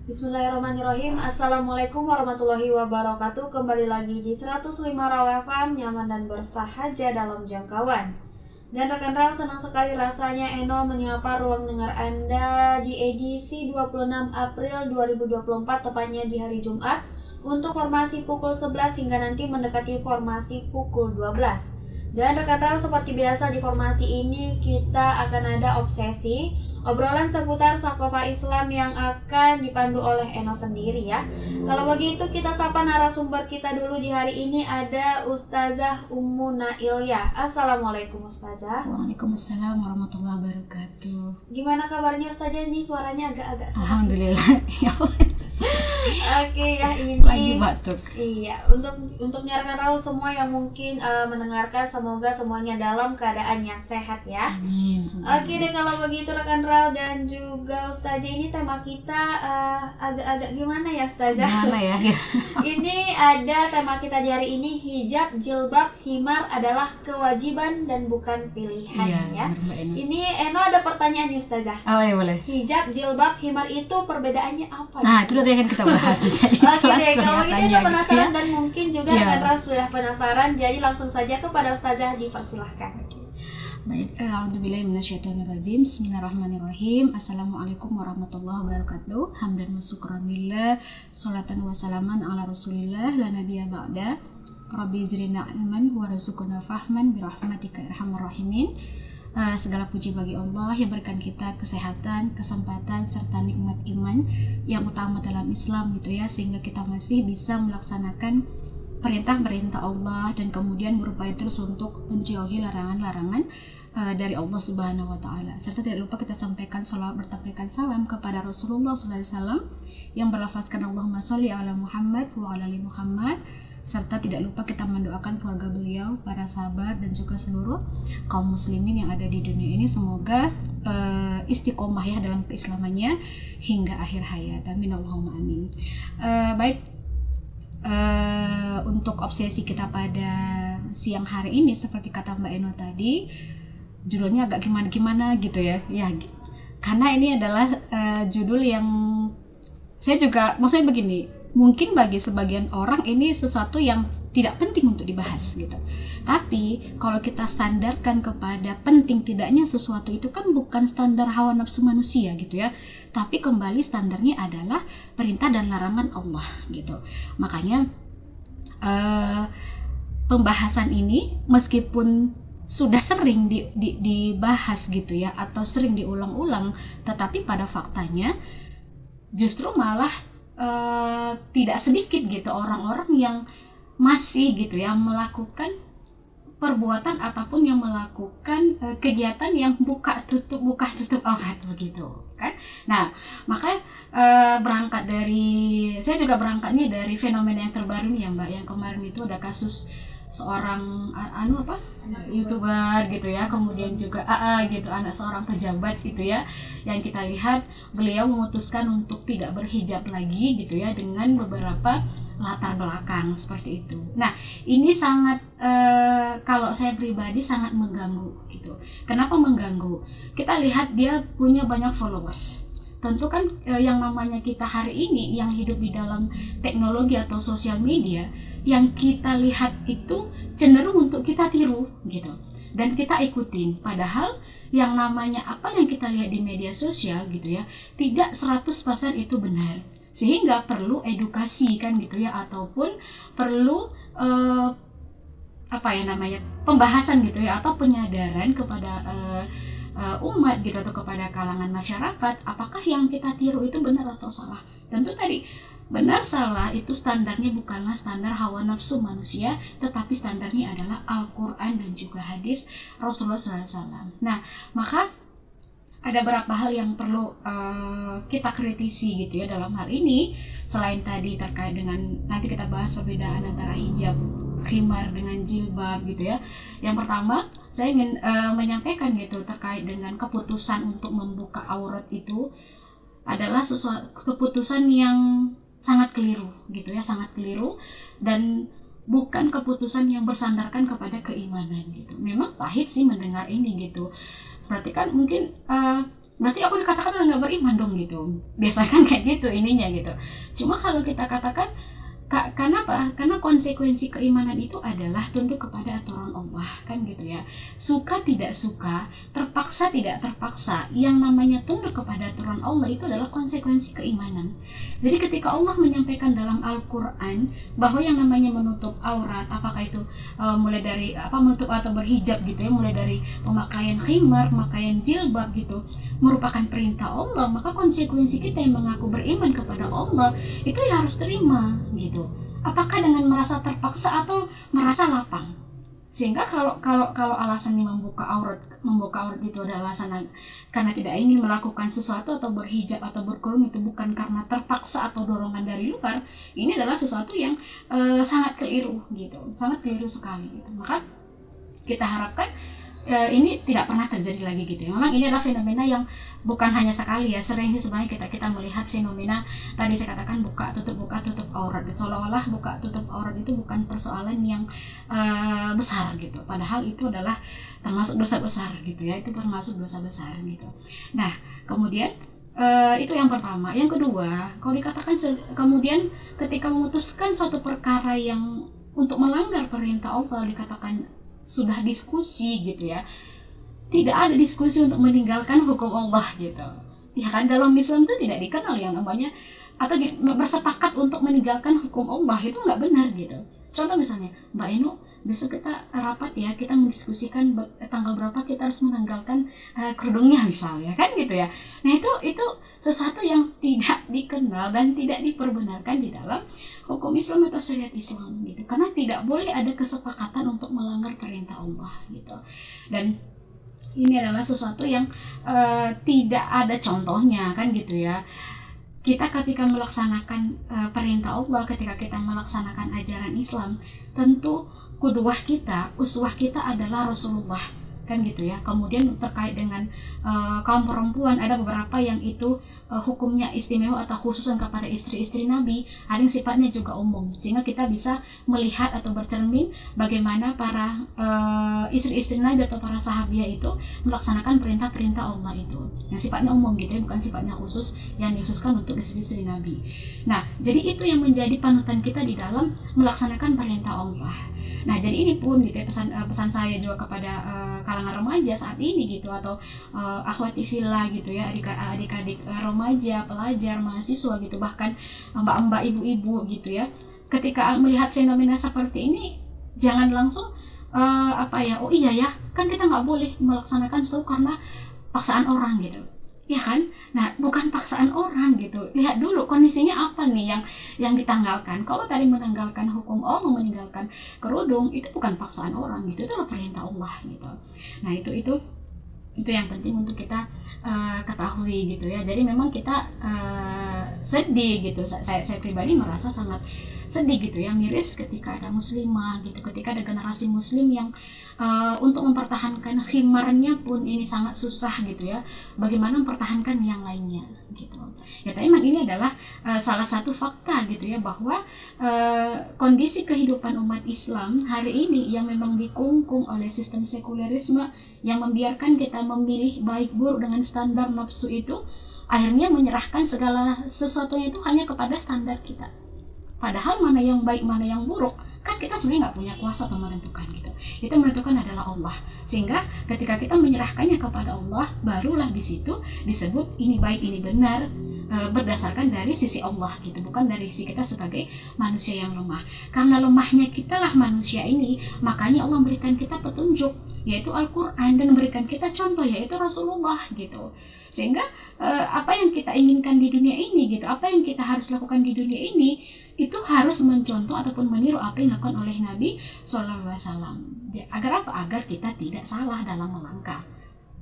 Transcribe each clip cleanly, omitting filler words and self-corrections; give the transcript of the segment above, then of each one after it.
Bismillahirrahmanirrahim. Assalamualaikum warahmatullahi wabarakatuh. Kembali lagi di 105 Raw FM, nyaman dan bersahaja dalam jangkauan. Dan rekan Raw, senang sekali rasanya Eno menyapa ruang dengar Anda di edisi 26 April 2024, tepatnya di hari Jumat, untuk formasi pukul 11 hingga nanti mendekati formasi pukul 12. Dan rekan Raw, seperti biasa di formasi ini kita akan ada obsesi, obrolan seputar Sakofa Islam yang akan dipandu oleh Eno sendiri ya. Kalau begitu kita sapa narasumber kita dulu di hari ini, ada Ustazah Ummu Nailya. Assalamualaikum Ustazah. Waalaikumsalam warahmatullahi wabarakatuh. Gimana kabarnya Ustazah? Ini suaranya agak-agak sakit. Alhamdulillah. Oke ya, ini lagi batuk. Iya, untuk rekan Raw semua yang mungkin mendengarkan, semoga semuanya dalam keadaan yang sehat ya. Amin. Oke deh, kalau begitu rekan Raw dan juga Ustazah, ini tema kita agak-agak gimana ya Ustazah? Gimana ya? Ini ada tema kita di hari ini, hijab, jilbab, himar adalah kewajiban dan bukan pilihan ya. Ini Eno ada pertanyaan nih Ustazah. Oh ya boleh. Hijab, jilbab, himar itu perbedaannya apa? Nah itu tadi kan kita bahas. Jadi oke deh, kalau gitu udah penasaran gitu ya? Dan mungkin juga rekan Raw sudah penasaran, jadi langsung saja kepada Ustazah, dipersilahkan. Baik, a'udzubillahi minasyaitonirrajim. Bismillahirrahmanirrahim. Assalamualaikum warahmatullahi wabarakatuh. Hamdan wa syukran lillah, sholatan wa salaman ala Rasulillah la nabiyya ba'da. Rabbi zidna ilman warzuqna fahman birahmatika arhamar rahimin. Segala puji bagi Allah yang berikan kita kesehatan, kesempatan, serta nikmat iman yang utama dalam Islam gitu ya, sehingga kita masih bisa melaksanakan perintah-perintah Allah dan kemudian berupaya terus untuk menjauhi larangan-larangan dari Allah Subhanahu wa Ta'ala. Serta tidak lupa kita sampaikan salawat bertampilkan salam kepada Rasulullah SAW yang berlafazkan Allahumma sholli ala Muhammad wa ala ali Muhammad. Serta tidak lupa kita mendoakan keluarga beliau, para sahabat, dan juga seluruh kaum muslimin yang ada di dunia ini. Semoga istiqomah ya dalam keislamannya hingga akhir hayat. Amin Allahumma amin. Baik, untuk obsesi kita pada siang hari ini, seperti kata Mbak Eno tadi, judulnya agak gimana-gimana gitu ya. Ya, karena ini adalah judul yang saya juga, maksudnya begini, mungkin bagi sebagian orang ini sesuatu yang tidak penting untuk dibahas gitu. Tapi kalau kita standarkan kepada penting tidaknya sesuatu itu kan bukan standar hawa nafsu manusia gitu ya. Tapi kembali standarnya adalah perintah dan larangan Allah gitu. Makanya pembahasan ini meskipun sudah sering dibahas gitu ya, atau sering diulang-ulang, tetapi pada faktanya justru malah tidak sedikit gitu orang-orang yang masih gitu ya melakukan perbuatan ataupun yang melakukan kegiatan yang buka tutup aurat begitu kan. Nah maka berangkat dari, saya juga berangkatnya dari fenomena yang terbaru nih ya Mbak, yang kemarin itu ada kasus seorang YouTuber gitu ya, kemudian juga gitu, anak seorang pejabat gitu ya, yang kita lihat beliau memutuskan untuk tidak berhijab lagi gitu ya, dengan beberapa latar belakang seperti itu. Nah ini sangat kalau saya pribadi sangat mengganggu gitu. Kenapa mengganggu? Kita lihat dia punya banyak followers. Tentu kan yang namanya kita hari ini yang hidup di dalam teknologi atau sosial media, yang kita lihat itu cenderung untuk kita tiru gitu dan kita ikutin, padahal yang namanya apa yang kita lihat di media sosial gitu ya tidak 100% itu benar, sehingga perlu edukasi kan gitu ya, ataupun perlu pembahasan gitu ya, atau penyadaran kepada umat gitu, atau kepada kalangan masyarakat, apakah yang kita tiru itu benar atau salah. Tentu tadi benar salah itu standarnya bukanlah standar hawa nafsu manusia, tetapi standarnya adalah Al-Quran dan juga hadis Rasulullah SAW. Nah maka ada beberapa hal yang perlu kita kritisi gitu ya dalam hal ini. Selain tadi terkait dengan, nanti kita bahas perbedaan antara hijab, khimar dengan jilbab gitu ya. Yang pertama saya ingin menyampaikan gitu terkait dengan keputusan untuk membuka aurat itu adalah sesuatu keputusan yang sangat keliru gitu ya, sangat keliru, dan bukan keputusan yang bersandarkan kepada keimanan gitu. Memang pahit sih mendengar ini gitu, berarti kan mungkin berarti aku dikatakan udah nggak beriman dong gitu. Biasanya kan kayak gitu ininya gitu. Cuma kalau kita katakan karena apa? Karena konsekuensi keimanan itu adalah tunduk kepada aturan Allah, kan gitu ya. Suka tidak suka, terpaksa tidak terpaksa, yang namanya tunduk kepada aturan Allah itu adalah konsekuensi keimanan. Jadi ketika Allah menyampaikan dalam Al-Quran bahwa yang namanya menutup aurat, apakah itu mulai dari menutup atau berhijab gitu ya, mulai dari pemakaian khimar, pemakaian jilbab gitu, merupakan perintah Allah, maka konsekuensi kita yang mengaku beriman kepada Allah itu ya harus terima gitu. Apakah dengan merasa terpaksa atau merasa lapang? Sehingga kalau alasannya membuka aurat itu adalah alasan karena tidak ingin melakukan sesuatu atau berhijab atau berkerudung, itu bukan karena terpaksa atau dorongan dari luar, ini adalah sesuatu yang sangat keliru gitu, sangat keliru sekali gitu. Maka kita harapkan ini tidak pernah terjadi lagi gitu ya. Memang ini adalah fenomena yang bukan hanya sekali ya, sering sih sebenarnya kita melihat fenomena tadi saya katakan buka tutup aurat gitu. Seolah-olah buka tutup aurat itu bukan persoalan yang besar gitu, padahal itu adalah termasuk dosa besar gitu ya, itu termasuk dosa besar gitu. Nah kemudian itu yang pertama. Yang kedua, kalau dikatakan kemudian ketika memutuskan suatu perkara yang untuk melanggar perintah Allah, dikatakan sudah diskusi gitu ya, tidak ada diskusi untuk meninggalkan hukum Allah gitu ya kan. Dalam Islam itu tidak dikenal yang namanya atau bersepakat untuk meninggalkan hukum Allah, itu nggak benar gitu. Contoh misalnya, Mbak Eno, besok kita rapat ya, kita mendiskusikan tanggal berapa kita harus menanggalkan kerudungnya misalnya kan gitu ya. Nah itu sesuatu yang tidak dikenal dan tidak diperbenarkan di dalam hukum Islam atau syariat Islam gitu, karena tidak boleh ada kesepakatan untuk melanggar perintah Allah gitu. Dan ini adalah sesuatu yang tidak ada contohnya kan gitu ya. Kita ketika melaksanakan perintah Allah, ketika kita melaksanakan ajaran Islam, tentu qudwah kita, uswah kita adalah Rasulullah kan gitu ya. Kemudian terkait dengan kaum perempuan, ada beberapa yang itu hukumnya istimewa atau khususan kepada istri-istri Nabi, ada yang sifatnya juga umum, sehingga kita bisa melihat atau bercermin bagaimana para istri-istri Nabi atau para sahabiah itu melaksanakan perintah-perintah Allah itu yang sifatnya umum gitu ya, bukan sifatnya khusus yang dikhususkan untuk istri-istri Nabi. Nah jadi itu yang menjadi panutan kita di dalam melaksanakan perintah Allah. Nah jadi ini pun gitu ya, pesan saya juga kepada kalangan remaja saat ini gitu, atau akhwati fillah gitu ya, adik-adik remaja, pelajar, mahasiswa gitu, bahkan mbak-mbak, ibu-ibu gitu ya. Ketika melihat fenomena seperti ini, jangan langsung oh iya ya, kan kita nggak boleh melaksanakan sesuatu karena paksaan orang gitu ya kan. Nah bukan paksaan orang gitu, lihat dulu kondisinya apa nih yang ditanggalkan. Kalau tadi menanggalkan hukum Allah, meninggalkan kerudung, itu bukan paksaan orang gitu, itu adalah perintah Allah gitu. Nah itu yang penting untuk kita ketahui gitu ya. Jadi memang kita sedih gitu, saya pribadi merasa sangat sedih gitu ya, miris ketika ada muslimah gitu, ketika ada generasi muslim yang untuk mempertahankan khimarnya pun ini sangat susah gitu ya, bagaimana mempertahankan yang lainnya gitu ya. Tapi memang ini adalah salah satu fakta gitu ya, bahwa kondisi kehidupan umat Islam hari ini yang memang dikungkung oleh sistem sekulerisme yang membiarkan kita memilih baik buruk dengan standar nafsu itu, akhirnya menyerahkan segala sesuatunya itu hanya kepada standar kita. Padahal mana yang baik, mana yang buruk, kan kita sebenarnya nggak punya kuasa untuk menentukan gitu. Itu menentukan adalah Allah. Sehingga ketika kita menyerahkannya kepada Allah, barulah di situ disebut ini baik, ini benar, berdasarkan dari sisi Allah gitu, bukan dari sisi kita sebagai manusia yang lemah. Karena lemahnya kita lah manusia ini, makanya Allah memberikan kita petunjuk, yaitu Al-Quran, dan memberikan kita contoh, yaitu Rasulullah gitu. Sehingga apa yang kita inginkan di dunia ini gitu, apa yang kita harus lakukan di dunia ini, itu harus mencontoh ataupun meniru apa yang dilakukan oleh Nabi SAW. Agar apa? Agar kita tidak salah dalam melangkah.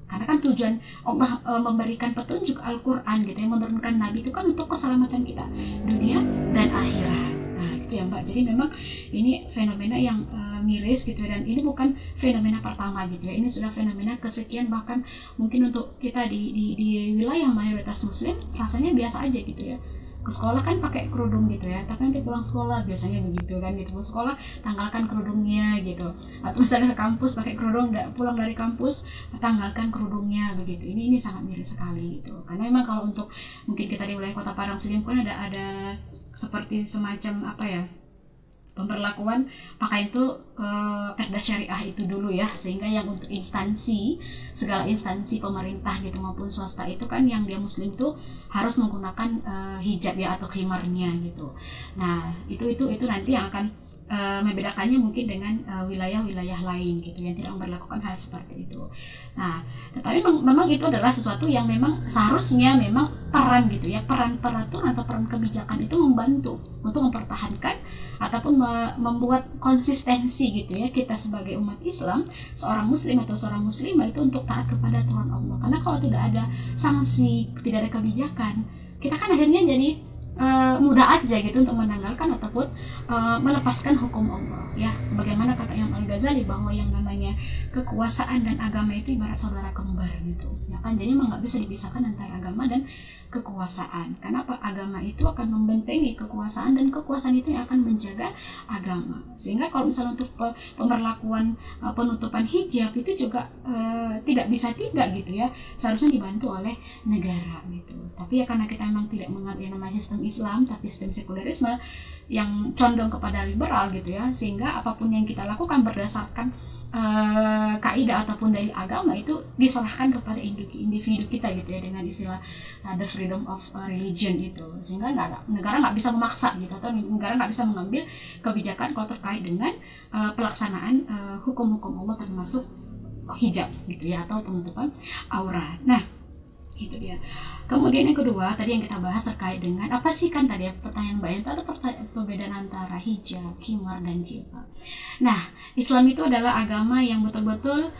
Karena kan tujuan Allah memberikan petunjuk Al-Quran gitu, yang menurunkan Nabi itu kan untuk keselamatan kita dunia dan akhirat. Nah itu ya Mbak. Jadi memang ini fenomena yang miris gitu, dan ini bukan fenomena pertama gitu ya. Ini sudah fenomena kesekian, bahkan mungkin untuk kita di wilayah mayoritas Muslim rasanya biasa aja gitu ya. ke sekolah kan pakai kerudung gitu ya, tapi nanti pulang sekolah biasanya begitu kan gitu, pulang sekolah tanggalkan kerudungnya gitu, atau misalnya ke kampus pakai kerudung, pulang dari kampus tanggalkan kerudungnya begitu. Ini sangat miris sekali gitu, karena memang kalau untuk mungkin kita di wilayah Kota Parang sendiri kan ada seperti semacam apa ya, pemberlakuan pakaian itu perda syariah itu dulu ya, sehingga yang untuk segala instansi pemerintah gitu maupun swasta itu kan yang dia muslim tuh harus menggunakan hijab ya atau khimarnya gitu. Nah itu nanti yang akan membedakannya mungkin dengan wilayah-wilayah lain gitu yang tidak memperlakukan hal seperti itu. Nah, tetapi memang itu adalah sesuatu yang memang seharusnya memang peran gitu ya, peran peraturan atau peran kebijakan itu membantu untuk mempertahankan ataupun membuat konsistensi gitu ya kita sebagai umat Islam, seorang muslim atau seorang muslimah itu untuk taat kepada aturan Allah. Karena kalau tidak ada sanksi, tidak ada kebijakan, kita kan akhirnya jadi mudah aja gitu untuk menanggalkan ataupun melepaskan hukum Allah ya, sebagaimana kata Imam Al-Ghazali bahwa yang namanya kekuasaan dan agama itu ibarat saudara kembar gitu ya kan. Jadi memang nggak bisa dipisahkan antara agama dan kekuasaan. Kenapa? Agama itu akan membentengi kekuasaan dan kekuasaan itu yang akan menjaga agama. Sehingga kalau misalnya untuk pemberlakuan penutupan hijab itu juga tidak bisa tidak gitu ya, seharusnya dibantu oleh negara gitu. Tapi ya karena kita memang tidak mengerti yang namanya sistem Islam, tapi sistem sekulerisme yang condong kepada liberal gitu ya, sehingga apapun yang kita lakukan berdasarkan kaidah ataupun dari agama itu diserahkan kepada individu kita gitu ya, dengan istilah the freedom of religion itu, sehingga negara nggak bisa memaksa gitu, atau negara nggak bisa mengambil kebijakan kalau terkait dengan pelaksanaan hukum-hukum Allah termasuk hijab gitu ya, atau penutupan aurat. Nah itu dia. Kemudian yang kedua tadi yang kita bahas terkait dengan apa sih kan tadi pertanyaan Mbak Ento, atau perbedaan antara hijab, khimar dan jilbab. Nah, Islam itu adalah agama yang betul-betul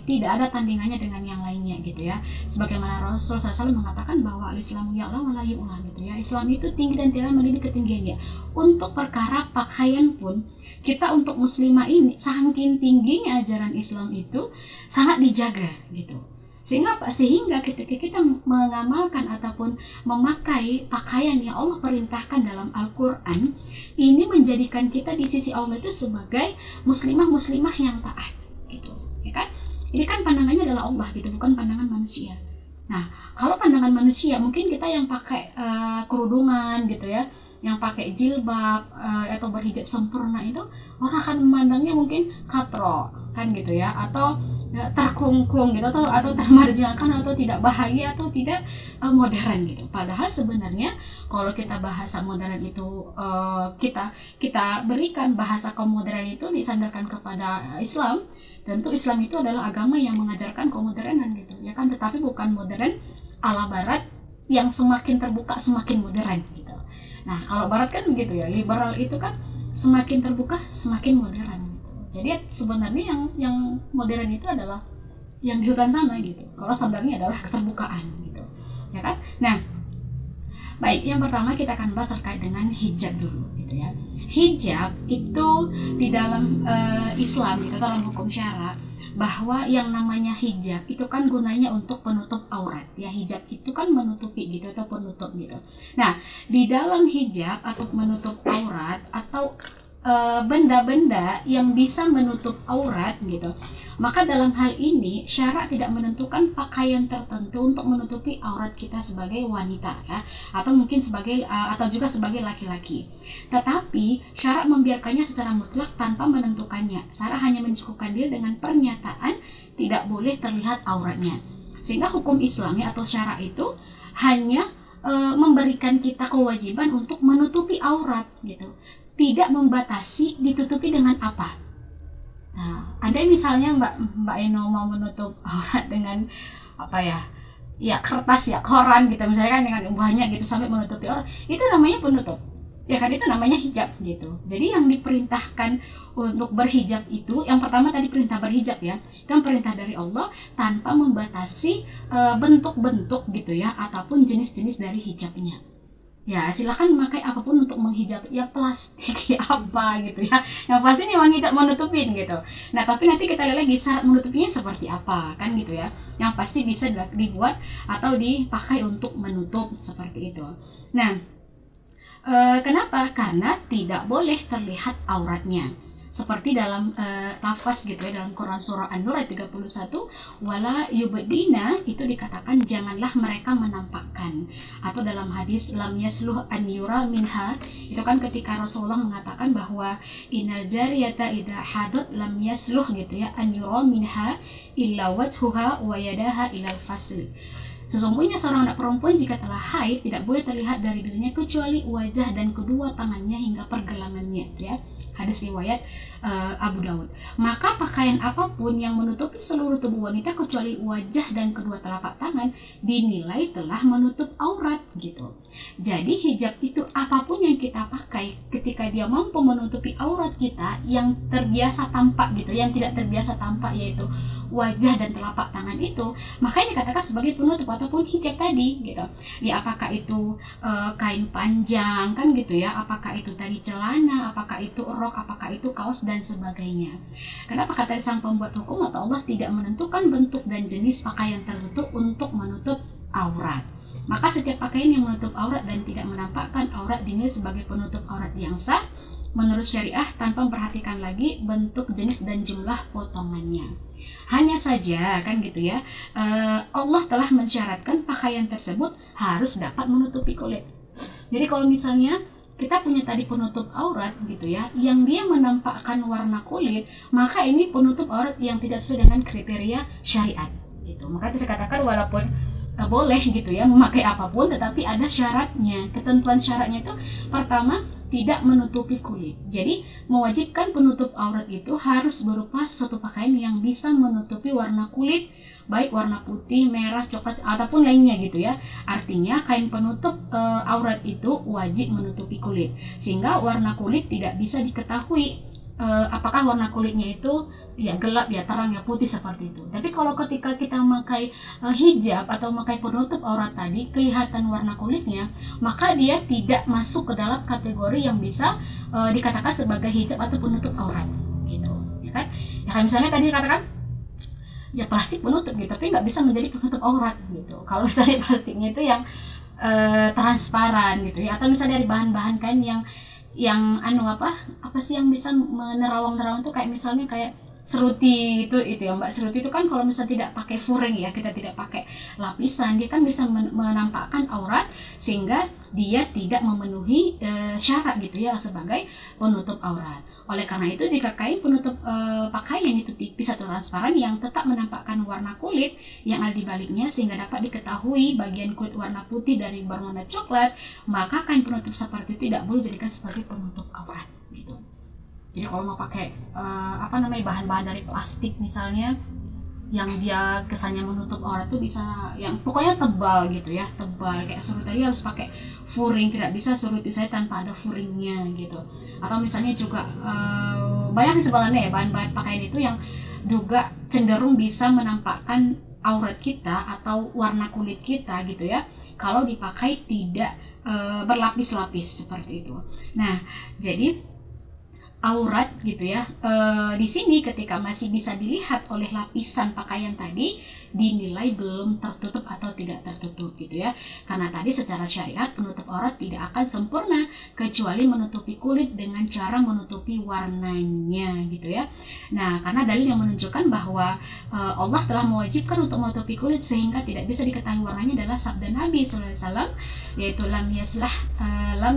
tidak ada tandingannya dengan yang lainnya gitu ya. Sebagaimana Rasul SAW mengatakan bahwa al-Islamu ya'la wa la yu'la gitu ya. Islam itu tinggi dan tidak melebihi ketinggiannya. Untuk perkara pakaian pun kita untuk muslimah ini saking tingginya ajaran Islam itu sangat dijaga gitu. Sehingga ketika kita mengamalkan ataupun memakai pakaian yang Allah perintahkan dalam Al-Quran, ini menjadikan kita di sisi Allah itu sebagai muslimah yang taat gitu ya kan. Ini kan pandangannya adalah Allah gitu, bukan pandangan manusia. Nah kalau pandangan manusia mungkin kita yang pakai kerudungan gitu ya, yang pakai jilbab atau berhijab sempurna itu orang akan memandangnya mungkin katro kan gitu ya, atau terkungkung gitu, atau termarginalkan, atau tidak bahagia, atau tidak modern gitu. Padahal sebenarnya kalau kita bahasa modern itu kita berikan bahasa kemodernan itu disandarkan kepada Islam, tentu Islam itu adalah agama yang mengajarkan kemodernan gitu ya kan, tetapi bukan modern ala barat yang semakin terbuka semakin modern gitu. Nah kalau barat kan begitu ya, liberal itu kan semakin terbuka semakin modern gitu. Jadi sebenarnya yang modern itu adalah yang di hutan sana gitu, kalau standarnya adalah keterbukaan gitu ya kan. Nah baik, yang pertama kita akan bahas terkait dengan hijab dulu gitu ya. Hijab itu di dalam Islam gitu, dalam hukum syara, bahwa yang namanya hijab itu kan gunanya untuk penutup aurat ya. Hijab itu kan menutupi gitu atau penutup gitu. Nah di dalam hijab atau menutup aurat atau benda-benda yang bisa menutup aurat gitu, maka dalam hal ini syarak tidak menentukan pakaian tertentu untuk menutupi aurat kita sebagai wanita ya, atau mungkin atau juga sebagai laki-laki. Tetapi syarak membiarkannya secara mutlak tanpa menentukannya. Syarak hanya mencukupkan diri dengan pernyataan tidak boleh terlihat auratnya. Sehingga hukum Islam ya atau syarak itu hanya memberikan kita kewajiban untuk menutupi aurat gitu, tidak membatasi ditutupi dengan apa. Nah, ada misalnya Mbak Eno mau menutup aurat dengan apa ya kertas ya, koran gitu misalnya kan, dengan banyak gitu sampai menutupi aurat, itu namanya penutup ya kan, itu namanya hijab gitu. Jadi yang diperintahkan untuk berhijab itu yang pertama tadi perintah berhijab ya, itu perintah dari Allah tanpa membatasi bentuk-bentuk gitu ya ataupun jenis-jenis dari hijabnya ya silakan memakai apapun untuk menghijab, ya plastik ya apa gitu ya, yang pasti memang hijab menutupin gitu. Nah tapi nanti kita lihat lagi syarat menutupinya seperti apa kan gitu ya, yang pasti bisa dibuat atau dipakai untuk menutup seperti itu. Nah kenapa? Karena tidak boleh terlihat auratnya. Seperti dalam lafaz gitu ya, dalam Quran surah An-Nur ayat 31, wala yubdina, itu dikatakan janganlah mereka menampakkan. Atau dalam hadis lam yasluh an yura minha, itu kan ketika Rasulullah mengatakan bahwa innal jariyata idha hadut lam yasluh gitu ya an yura minha illa wajhuha wa yadaha ilal fasl. Sesungguhnya seorang anak perempuan jika telah haid tidak boleh terlihat dari dirinya kecuali wajah dan kedua tangannya hingga pergelangannya ya. Hadis riwayat Abu Daud. Maka pakaian apapun yang menutupi seluruh tubuh wanita kecuali wajah dan kedua telapak tangan dinilai telah menutup aurat gitu. Jadi hijab itu apapun yang kita pakai ketika dia mampu menutupi aurat kita yang terbiasa tampak gitu, yang tidak terbiasa tampak yaitu wajah dan telapak tangan itu, maka ini dikatakan sebagai penutup ataupun hijab tadi gitu. Ya apakah itu kain panjang kan gitu ya, apakah itu tadi celana, apakah itu rok, apakah itu kaos dan sebagainya. Kenapa kata sang pembuat hukum atau Allah tidak menentukan bentuk dan jenis pakaian tertentu untuk menutup aurat? Maka setiap pakaian yang menutup aurat dan tidak menampakkan aurat dinilai sebagai penutup aurat yang sah menurut syariah tanpa memperhatikan lagi bentuk, jenis dan jumlah potongannya. Hanya saja kan gitu ya, Allah telah mensyaratkan pakaian tersebut harus dapat menutupi kulit. Jadi kalau misalnya kita punya tadi penutup aurat gitu ya, yang dia menampakkan warna kulit, maka ini penutup aurat yang tidak sesuai dengan kriteria syariat gitu. Maka saya katakan walaupun boleh gitu ya memakai apapun, tetapi ada syaratnya. Ketentuan syaratnya itu pertama tidak menutupi kulit. Jadi mewajibkan penutup aurat itu harus berupa suatu pakaian yang bisa menutupi warna kulit, baik warna putih, merah, coklat ataupun lainnya gitu ya. Artinya kain penutup aurat itu wajib menutupi kulit, sehingga warna kulit tidak bisa diketahui apakah warna kulitnya itu ya gelap, ya terang, ya putih seperti itu. Tapi kalau ketika kita memakai hijab atau memakai penutup aurat tadi kelihatan warna kulitnya, maka dia tidak masuk ke dalam kategori yang bisa dikatakan sebagai hijab atau penutup aurat gitu ya kan. Ya kan misalnya tadi dikatakan ya plastik penutup gitu, tapi nggak bisa menjadi penutup aurat gitu. Kalau misalnya plastiknya itu yang transparan gitu ya, atau misalnya dari bahan-bahan kan yang apa sih yang bisa menerawang-nerawang tuh, kayak misalnya kayak seruti itu ya Mbak. Seruti itu kan kalau misalnya tidak pakai furing ya, kita tidak pakai lapisan, dia kan bisa menampakkan aurat sehingga dia tidak memenuhi syarat gitu ya sebagai penutup aurat. Oleh karena itu jika kain penutup pakaian itu tipis atau transparan yang tetap menampakkan warna kulit yang ada di baliknya sehingga dapat diketahui bagian kulit warna putih dari berwarna coklat, maka kain penutup seperti itu tidak boleh dijadikan sebagai penutup aurat gitu. Jadi kalau mau pakai bahan-bahan dari plastik misalnya yang dia kesannya menutup aurat tuh bisa yang pokoknya tebal gitu ya, tebal kayak seruti tadi harus pakai furing, tidak bisa seruti saya tanpa ada furingnya gitu. Atau misalnya juga banyak sebenarnya ya bahan-bahan pakaian itu yang juga cenderung bisa menampakkan aurat kita atau warna kulit kita gitu ya, kalau dipakai tidak berlapis-lapis seperti itu. Nah jadi aurat gitu ya, di sini ketika masih bisa dilihat oleh lapisan pakaian tadi dinilai belum tertutup atau tidak tertutup gitu ya, karena tadi secara syariat penutup aurat tidak akan sempurna kecuali menutupi kulit dengan cara menutupi warnanya gitu ya. Nah karena dalil yang menunjukkan bahwa Allah telah mewajibkan untuk menutupi kulit sehingga tidak bisa diketahui warnanya adalah sabda Nabi SAW, yaitu lam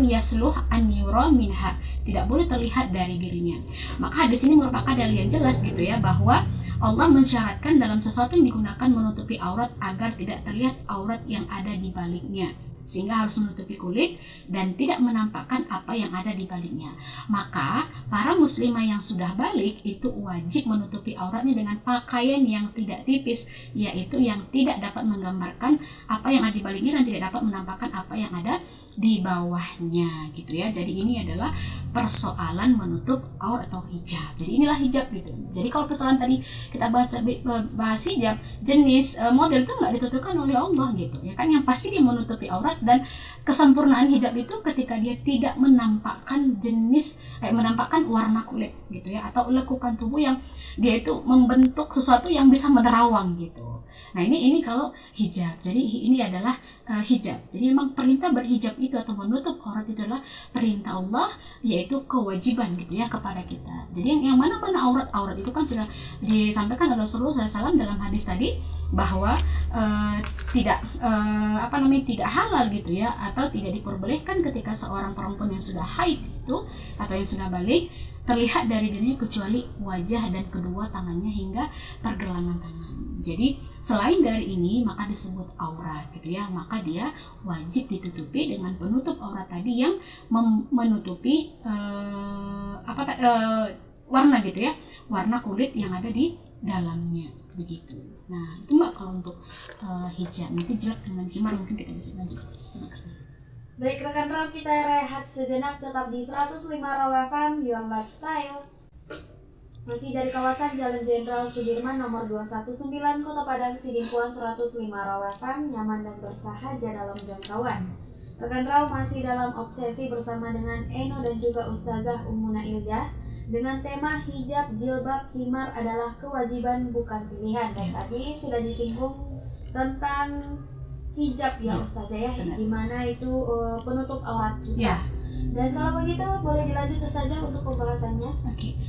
yasluh an yura minha, tidak boleh terlihat dari dirinya. Maka hadis ini merupakan dalil yang jelas gitu ya, bahwa Allah mensyaratkan dalam sesuatu yang digunakan menutupi aurat agar tidak terlihat aurat yang ada di baliknya, sehingga harus menutupi kulit dan tidak menampakkan apa yang ada di baliknya. Maka para muslimah yang sudah balik itu wajib menutupi auratnya dengan pakaian yang tidak tipis, yaitu yang tidak dapat menggambarkan apa yang ada di baliknya dan tidak dapat menampakkan apa yang ada di bawahnya gitu ya. Jadi ini adalah persoalan menutup aurat atau hijab. Jadi inilah hijab gitu. Jadi kalau persoalan tadi kita bahas hijab, jenis model itu nggak ditentukan oleh Allah gitu ya kan. Yang pasti dia menutupi aurat, dan kesempurnaan hijab itu ketika dia tidak menampakkan menampakkan warna kulit gitu ya, atau lekukan tubuh yang dia itu membentuk sesuatu yang bisa menerawang gitu. Nah ini kalau hijab. Jadi ini adalah hijab. Jadi memang perintah berhijab itu atau menutup aurat itu adalah perintah Allah, yaitu kewajiban gitu ya kepada kita. Jadi yang mana-mana aurat itu kan sudah disampaikan oleh Rasulullah SAW dalam hadis tadi, bahwa tidak halal gitu ya, atau tidak diperbolehkan ketika seorang perempuan yang sudah haid itu atau yang sudah balik terlihat dari dirinya kecuali wajah dan kedua tangannya hingga pergelangan tangan. Jadi selain dari ini maka disebut aurat gitu ya, maka dia wajib ditutupi dengan penutup aurat tadi yang menutupi warna gitu ya, warna kulit yang ada di dalamnya begitu. Nah itu Mbak kalau untuk hijab. Nanti jelek dengan khimar mungkin kita bisa lanjut next. Baik rekan Raw, kita rehat sejenak, tetap di 105 Raw FM, Your Lifestyle. Masih dari kawasan Jalan Jenderal Sudirman nomor 219 Kota Padang, Sidimpuan. 105 Raw FM, nyaman dan bersahaja dalam jangkauan. Rekan Raw masih dalam obsesi bersama dengan Eno dan juga Ustazah Ummuna Ilda dengan tema hijab, jilbab, himar adalah kewajiban bukan pilihan. Dan tadi sudah disinggung tentang hijab ya Ustazah ya, dimana itu penutup aurat kita. Dan kalau begitu boleh dilanjut Ustazah untuk pembahasannya. Oke.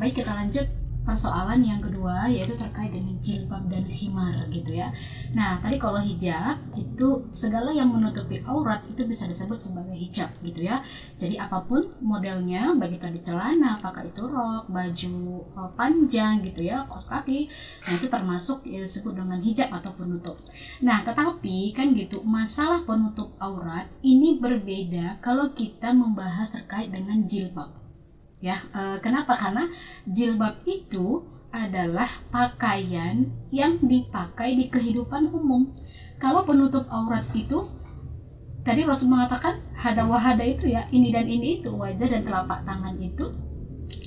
Baik, kita lanjut persoalan yang kedua, yaitu terkait dengan jilbab dan khimar gitu ya. Nah tadi kalau hijab itu segala yang menutupi aurat itu bisa disebut sebagai hijab gitu ya. Jadi apapun modelnya, baik itu di celana, apakah itu rok, baju panjang gitu ya, kaos kaki, nah itu termasuk ya, disebut dengan hijab atau penutup. Nah tetapi kan gitu, masalah penutup aurat ini berbeda kalau kita membahas terkait dengan jilbab. Ya, kenapa? Karena jilbab itu adalah pakaian yang dipakai di kehidupan umum. Kalau penutup aurat itu, tadi Rasul mengatakan hada wahada itu ya, ini dan ini itu, wajah dan telapak tangan itu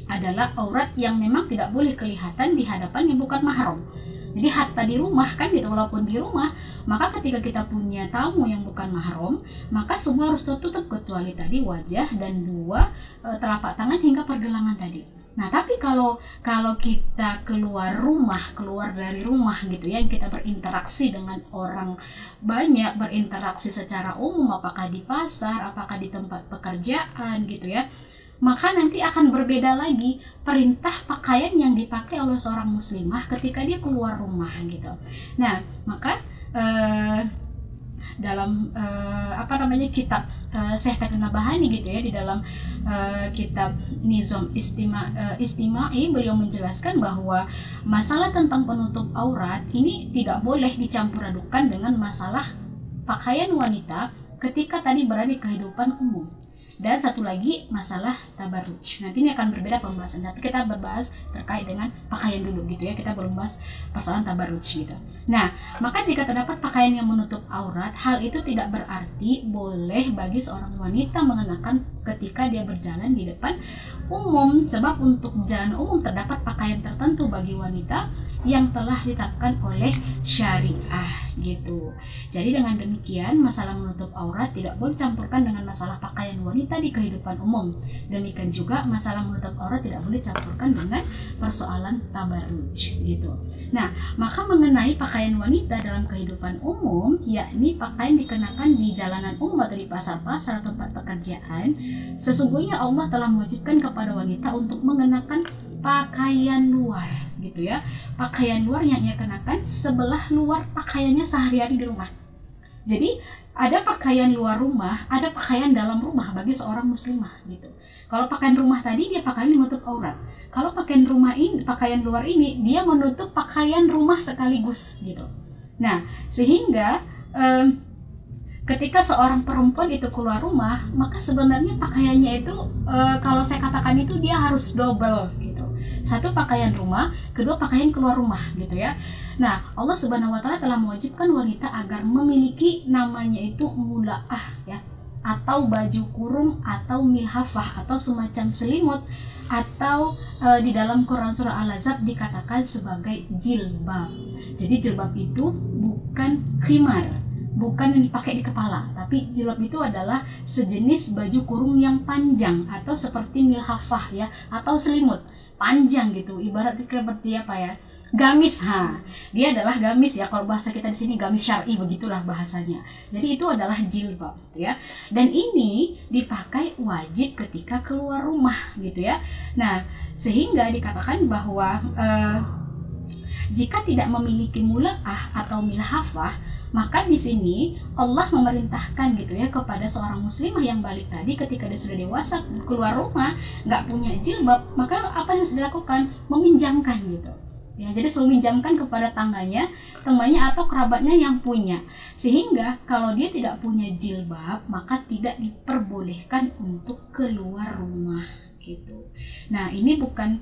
adalah aurat yang memang tidak boleh kelihatan di hadapan yang bukan mahram. Jadi hatta di rumah kan gitu, walaupun di rumah, maka ketika kita punya tamu yang bukan mahram, maka semua harus tertutup kecuali tadi wajah dan dua telapak tangan hingga pergelangan tadi. Nah tapi kalau kita keluar dari rumah gitu ya, kita berinteraksi dengan orang banyak, berinteraksi secara umum, apakah di pasar, apakah di tempat pekerjaan gitu ya, maka nanti akan berbeda lagi perintah pakaian yang dipakai oleh seorang muslimah ketika dia keluar rumah gitu. Nah maka dalam kitab Syekh Taqi Nabahani gitu ya, di dalam kitab Nizam Istimai, beliau menjelaskan bahwa masalah tentang penutup aurat ini tidak boleh dicampur adukan dengan masalah pakaian wanita ketika tadi berada di kehidupan umum. Dan satu lagi masalah tabarruj. Nanti ini akan berbeda pembahasan, tapi kita berbahas terkait dengan pakaian dulu gitu ya. Kita belum bahas persoalan tabarruj gitu. Nah, maka jika terdapat pakaian yang menutup aurat, hal itu tidak berarti boleh bagi seorang wanita mengenakan ketika dia berjalan di depan umum. Sebab untuk jalan umum terdapat pakaian tertentu bagi wanita yang telah ditetapkan oleh syariah gitu. Jadi dengan demikian masalah menutup aurat tidak boleh campurkan dengan masalah pakaian wanita di kehidupan umum. Demikian juga masalah menutup aurat tidak boleh campurkan dengan persoalan tabarruj gitu. Nah, maka mengenai pakaian wanita dalam kehidupan umum, yakni pakaian dikenakan di jalanan umum atau di pasar-pasar atau tempat pekerjaan, sesungguhnya Allah telah mewajibkan kepada wanita untuk mengenakan pakaian luar gitu ya, pakaian luar yang ia kenakan sebelah luar pakaiannya sehari-hari di rumah. Jadi ada pakaian luar rumah, ada pakaian dalam rumah bagi seorang muslimah gitu. Kalau pakaian rumah tadi dia pakaian menutup aurat. Kalau pakaian luar ini dia menutup pakaian rumah sekaligus gitu. Nah, sehingga ketika seorang perempuan itu keluar rumah, maka sebenarnya pakaiannya itu kalau saya katakan itu dia harus double gitu. Satu pakaian rumah, kedua pakaian keluar rumah gitu ya. Nah, Allah Subhanahu wa taala telah mewajibkan wanita agar memiliki namanya itu mula'ah ya. atau baju kurung atau milhafah atau semacam selimut, atau di dalam Quran surah Al-Ahzab dikatakan sebagai jilbab. Jadi jilbab itu bukan khimar, bukan yang dipakai di kepala, tapi jilbab itu adalah sejenis baju kurung yang panjang atau seperti milhafah ya, atau selimut panjang gitu, ibaratnya seperti apa ya, gamis. Dia adalah gamis ya, kalau bahasa kita di sini gamis syar'i, begitulah bahasanya. Jadi itu adalah jilbab gitu ya. Dan ini dipakai wajib ketika keluar rumah gitu ya. Nah, sehingga dikatakan bahwa jika tidak memiliki mula'ah atau milhafah, maka di sini Allah memerintahkan gitu ya kepada seorang muslimah yang balik tadi, ketika dia sudah dewasa keluar rumah nggak punya jilbab, maka apa yang harus dilakukan? Meminjamkan gitu ya. Jadi selalu minjamkan kepada tangganya, temannya atau kerabatnya yang punya, sehingga kalau dia tidak punya jilbab maka tidak diperbolehkan untuk keluar rumah gitu. Nah, ini bukan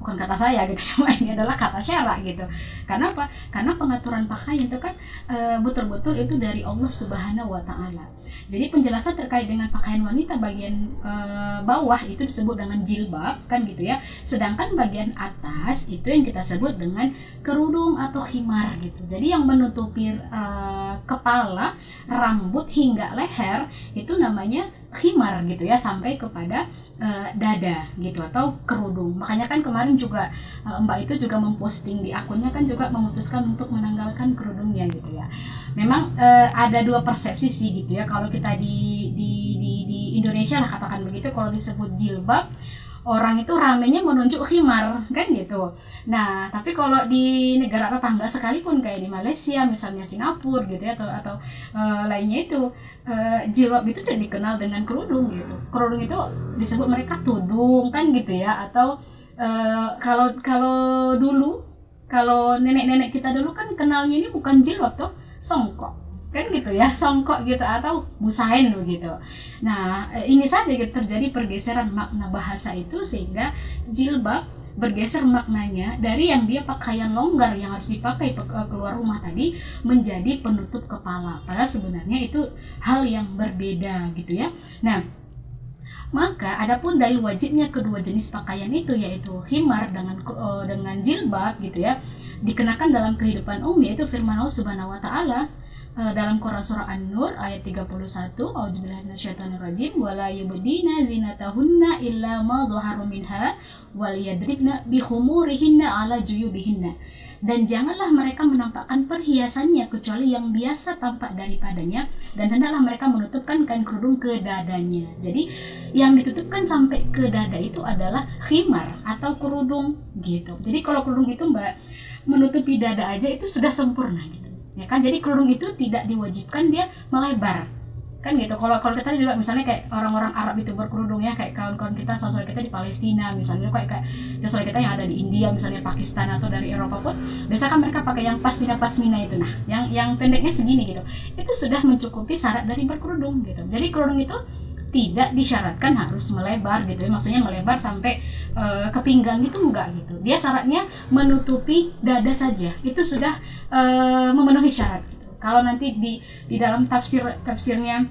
kata saya gitu ya, ini adalah kata syara gitu. Karena apa? Karena pengaturan pakaian itu kan betul-betul itu dari Allah Subhanahu wa Ta'ala. Jadi penjelasan terkait dengan pakaian wanita bagian bawah itu disebut dengan jilbab kan gitu ya. Sedangkan bagian atas itu yang kita sebut dengan kerudung atau khimar gitu. Jadi yang menutupi kepala, rambut hingga leher itu namanya khimar gitu ya, sampai kepada dada gitu, atau kerudung. Makanya kan kemarin juga Mbak itu juga memposting di akunnya kan, juga memutuskan untuk menanggalkan kerudungnya gitu ya. Memang ada dua persepsi sih gitu ya. Kalau kita di Indonesia lah katakan begitu, kalau disebut jilbab orang itu ramenya menunjuk khimar kan gitu. Nah, tapi kalau di negara tetangga sekalipun kayak di Malaysia misalnya, Singapura gitu ya, atau lainnya itu jilbab itu tidak dikenal dengan kerudung gitu. Kerudung itu disebut mereka tudung kan gitu ya. Atau kalau dulu, kalau nenek-nenek kita dulu kan kenalnya ini bukan jilbab tuh, songkok kan gitu ya, songkok gitu, atau busain begitu. Nah, ini saja gitu, terjadi pergeseran makna bahasa itu, sehingga jilbab bergeser maknanya dari yang dia pakaian longgar yang harus dipakai keluar rumah tadi menjadi penutup kepala. Padahal sebenarnya itu hal yang berbeda gitu ya. Nah, maka adapun dalil wajibnya kedua jenis pakaian itu, yaitu khimar dengan jilbab gitu ya, dikenakan dalam kehidupan yaitu firman Allah Subhanahu wa Ta'ala dalam Quran surah An-Nur ayat 31, A'udzubillahi minasyaitonirrajim, wala yubdina zinatahunna illa ma zahara minha wal yadribna bi khumurihinna ala juyubihinna. Dan janganlah mereka menampakkan perhiasannya kecuali yang biasa tampak daripadanya, dan hendaklah mereka menutupkan kain kerudung ke dadanya. Jadi yang ditutupkan sampai ke dada itu adalah khimar atau kerudung gitu. Jadi kalau kerudung itu Mbak menutupi dada aja itu sudah sempurna gitu ya kan. Jadi kerudung itu tidak diwajibkan dia melebar kan gitu. Kalau kita juga misalnya kayak orang-orang Arab itu berkerudung ya, kayak kawan-kawan kita, saudara kita di Palestina misalnya, kayak saudara kita yang ada di India misalnya, Pakistan atau dari Eropa pun, biasanya kan mereka pakai yang pasmina itu, nah yang pendeknya segini gitu, itu sudah mencukupi syarat dari berkerudung gitu. Jadi kerudung itu tidak disyaratkan harus melebar gitu ya, maksudnya melebar sampai ke pinggang itu enggak gitu. Dia syaratnya menutupi dada saja, itu sudah memenuhi syarat gitu. Kalau nanti di dalam tafsirnya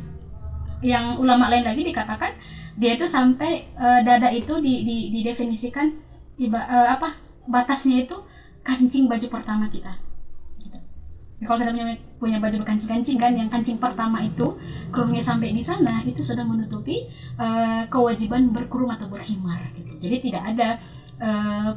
yang ulama lain lagi dikatakan dia itu sampai dada itu didefinisikan batasnya itu kancing baju pertama kita. Kalau kita punya baju berkancing-kancing kan, yang kancing pertama itu kerudungnya sampai di sana, itu sudah menutupi kewajiban berkerudung atau berkhimar gitu. Jadi tidak ada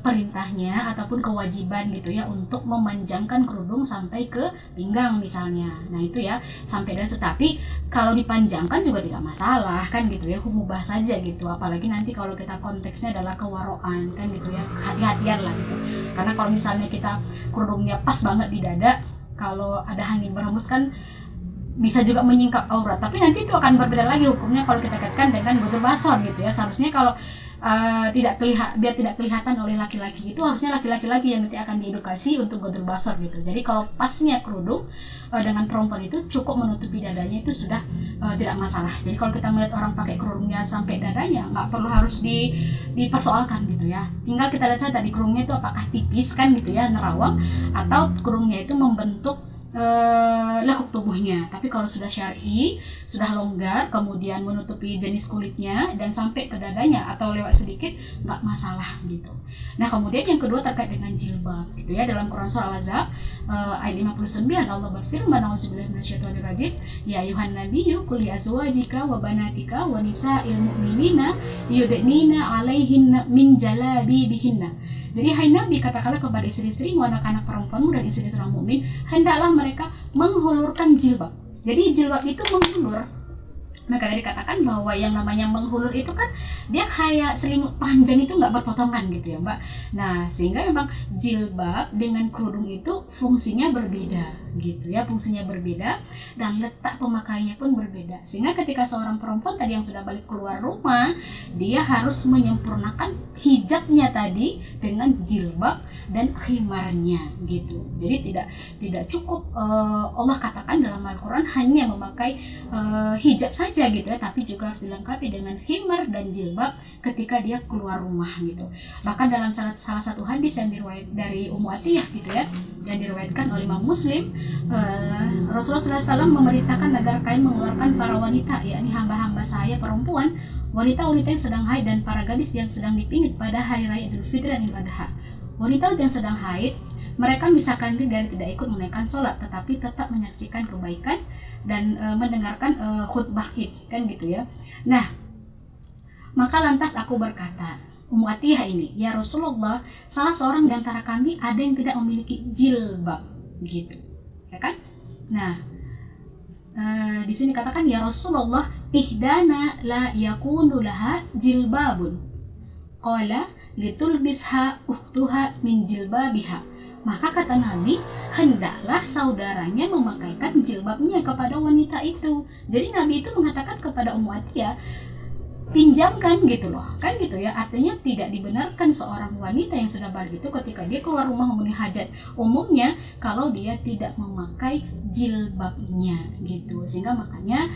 perintahnya ataupun kewajiban gitu ya untuk memanjangkan kerudung sampai ke pinggang misalnya. Nah itu ya sampai dari situ. Tapi kalau dipanjangkan juga tidak masalah kan gitu ya, mubah saja gitu. Apalagi nanti kalau kita konteksnya adalah kewaroan kan gitu ya, hati-hatian lah gitu. Karena kalau misalnya kita kerudungnya pas banget di dada, kalau ada angin berhembus kan bisa juga menyingkap aurat. Tapi nanti itu akan berbeda lagi hukumnya kalau kita kaitkan dengan ghusl basor gitu ya. Seharusnya kalau biar tidak kelihatan oleh laki-laki, itu harusnya laki-laki lagi yang nanti akan diedukasi untuk ghusl basor gitu. Jadi kalau pasnya kerudung dengan perempuan itu cukup menutupi dadanya, itu sudah tidak masalah. Jadi kalau kita melihat orang pakai kerudungnya sampai dadanya, nggak perlu harus dipersoalkan gitu ya. Tinggal kita lihat saja tadi kerudungnya itu apakah tipis kan gitu ya, nerawang, atau kerudungnya itu membentuk lekuk tubuhnya. Tapi kalau sudah syar'i, sudah longgar, kemudian menutupi jenis kulitnya dan sampai ke dadanya atau lewat sedikit, nggak masalah gitu. Nah kemudian yang kedua terkait dengan jilbab gitu ya, dalam Quran surah Al-Ahzab ayat 59 Allah berfirman, a'udzubillahi minasyaitonirrajim, ya ayuhan nabiyyu qul li azwajika wa banatika wa nisa'il mu'minina yudnina 'alaihinna min jalabibihinna. Jadi hai Nabi, katakanlah kepada istri-istrimu, anak-anak perempuanmu dan istri seorang mukmin, hendaklah mereka menghulurkan jilbab. Jadi jilbab itu menghulur. Maka tadi dikatakan bahwa yang namanya menghulur itu kan dia kayak selimut panjang itu nggak berpotongan gitu ya Mbak. Nah sehingga memang jilbab dengan kerudung itu fungsinya berbeda gitu ya, fungsinya berbeda dan letak pemakaiannya pun berbeda. Sehingga ketika seorang perempuan tadi yang sudah balik keluar rumah, dia harus menyempurnakan hijabnya tadi dengan jilbab dan khimarnya gitu. Jadi tidak cukup Allah katakan dalam Al-Quran hanya memakai hijab saja gitu ya, tapi juga harus dilengkapi dengan khimar dan jilbab ketika dia keluar rumah gitu. Bahkan dalam salah satu hadis yang diriwayat dari Ummu Atiyah gitu ya, yang diriwayatkan oleh Imam Muslim, Rasulullah SAW memerintahkan agar kalian mengeluarkan para wanita, yakni hamba-hamba saya perempuan, wanita-wanita yang sedang haid dan para gadis yang sedang dipingit pada hari raya Idul Fitri dan Idul Adha. Wanita yang sedang haid, mereka misalkan dari tidak ikut menunaikan sholat, tetapi tetap menyaksikan kebaikan dan mendengarkan khutbah Id, kan gitu ya. Nah, maka lantas aku berkata, Ummu Atiyah ini, ya Rasulullah, salah seorang di antara kami ada yang tidak memiliki jilbab, gitu, ya kan? Nah, di sini katakan ya Rasulullah, ihdana la yakunu laha jilbabun, qala litulbisha ukhtuha min jilbabiha. Maka kata Nabi, hendaklah saudaranya memakaikan jilbabnya kepada wanita itu. Jadi Nabi itu mengatakan kepada Ummu Atiyah, pinjamkan gitu loh, kan gitu ya. Artinya tidak dibenarkan seorang wanita yang sudah balik itu ketika dia keluar rumah memenuhi hajat umumnya kalau dia tidak memakai jilbabnya gitu. Sehingga makanya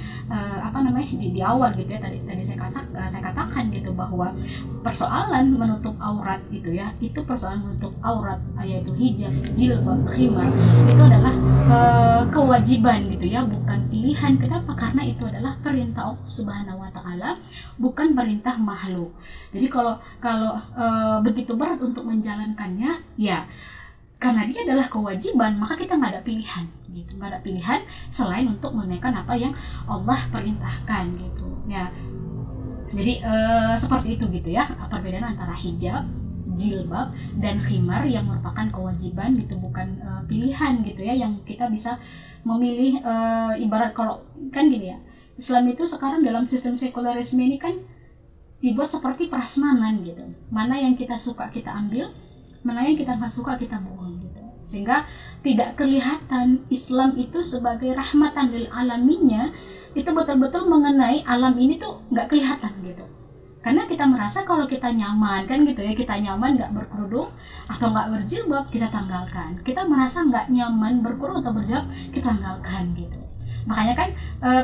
di awal gitu ya, tadi saya katakan gitu bahwa persoalan menutup aurat gitu ya, itu persoalan menutup aurat yaitu hijab, jilbab, khimar itu adalah kewajiban gitu ya, bukan pilihan. Kenapa? Karena itu adalah perintah Allah Subhanahu wa taala, bukan perintah makhluk. Jadi kalau begitu berat untuk menjalankannya, ya karena dia adalah kewajiban, maka kita nggak ada pilihan gitu, nggak ada pilihan selain untuk menunaikan apa yang Allah perintahkan gitu ya. Jadi seperti itu gitu ya, perbedaan antara hijab, jilbab dan khimar yang merupakan kewajiban gitu, bukan pilihan gitu ya, yang kita bisa memilih. Ibarat kalau kan gini ya, Islam itu sekarang dalam sistem sekularisme ini kan dibuat seperti prasmanan gitu, mana yang kita suka kita ambil, mana yang kita nggak suka kita buang gitu, sehingga tidak kelihatan Islam itu sebagai rahmatan lil alaminnya itu betul-betul mengenai alam ini tuh nggak kelihatan gitu. Karena kita merasa kalau kita nyaman kan gitu ya, kita nyaman nggak berkerudung atau nggak berjilbab, kita tanggalkan. Kita merasa nggak nyaman berkerudung atau berjilbab, kita tanggalkan gitu. Makanya kan